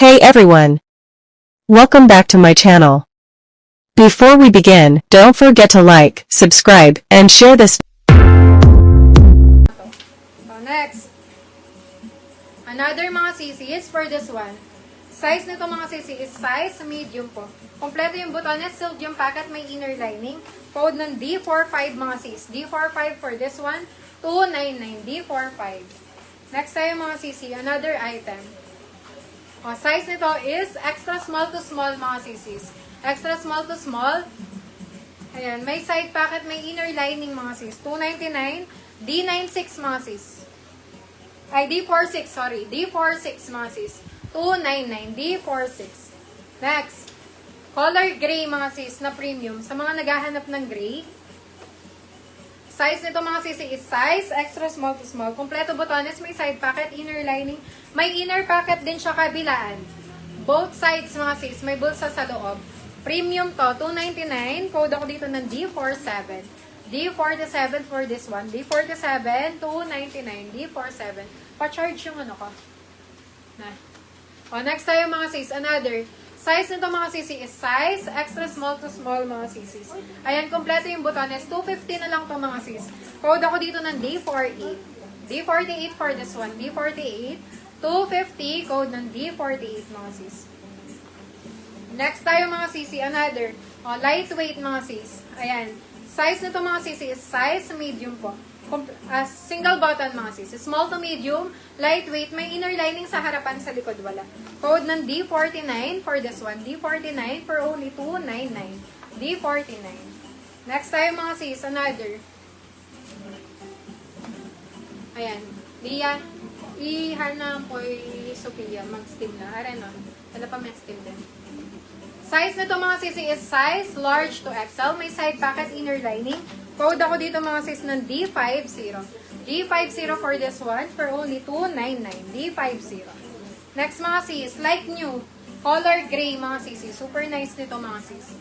Hey everyone! Welcome back to my channel. Before we begin, don't forget to like, subscribe, and share this. So next, another mga sisis for this one. Size nito mga sisi is size medium po. Kompleto yung butones, silk yung packet, may inner lining. Code ng D45 mga sis. D45 for this one, 299. D45. Next tayo mga sisi, another item. Size nito is extra small to small mga sisis. Extra small to small. Ayan, may side pocket, may inner lining mga sis. 299. D96 mga sis. Ay, D46, sorry. D46 mga sis. 299. D46. Next. Color gray mga sis na premium. Sa mga naghahanap ng gray. Size nito mga sisi is size extra small to small. Kompleto botones, may side pocket, inner lining. May inner pocket din siya kabilaan. Both sides mga sis, may bulsa sa loob. Premium to, 299. Code ako dito ng D47. D47 for this one. D47, 299. D47. Pa-charge yung ano ko. Na. Next tayo mga sis, another. Size nito mga sisi is size extra small to small mga sisis. Ayan, kompleto yung butones. 250 na lang to mga sis. Code ako dito ng D48. D48 for this one. D48. 250. Code ng D48 mga sis. Next tayo mga sisi, another. Lightweight mga sis. Ayan. Size nito mga sisi is size medium po. Single button mga sis. Small to medium, lightweight, may inner lining sa harapan, sa likod wala. Code ng D49 for this one. D49 for only 299. D49. Next tayo mga sis, another. Ayan. Diya, ihanam po yung Sophia, mag-steam na. Arena, wala pa may steam din. Size nito mga sisi is size large to XL. May side pocket, inner lining. Code ako dito mga sis ng D50. D50 for this one for only 299. D50. Next mga sis, like new. Color gray mga sisi. Super nice nito mga sis.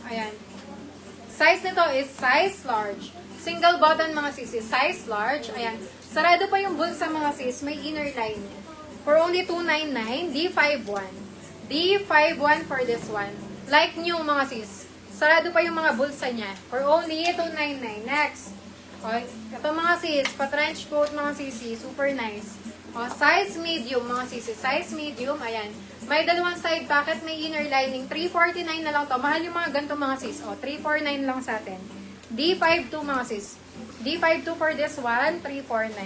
Ayan. Size nito is size large. Single button mga sisi. Size large. Ayan. Sarado pa yung bulsa mga sis. May inner lining. For only 299. D51. D51 for this one. Like new mga sis. Sarado pa yung mga bulsa niya. For only 299. Next. Okay. Ito mga sis. Pa-trench coat mga sisi. Super nice. Size medium mga sisi. Size medium. Ayan. May dalawang side pocket. May inner lining. 349 na lang to. Mahal yung mga ganito mga sis. 349 lang sa atin. D52 mga sis. D52 for this one. 349.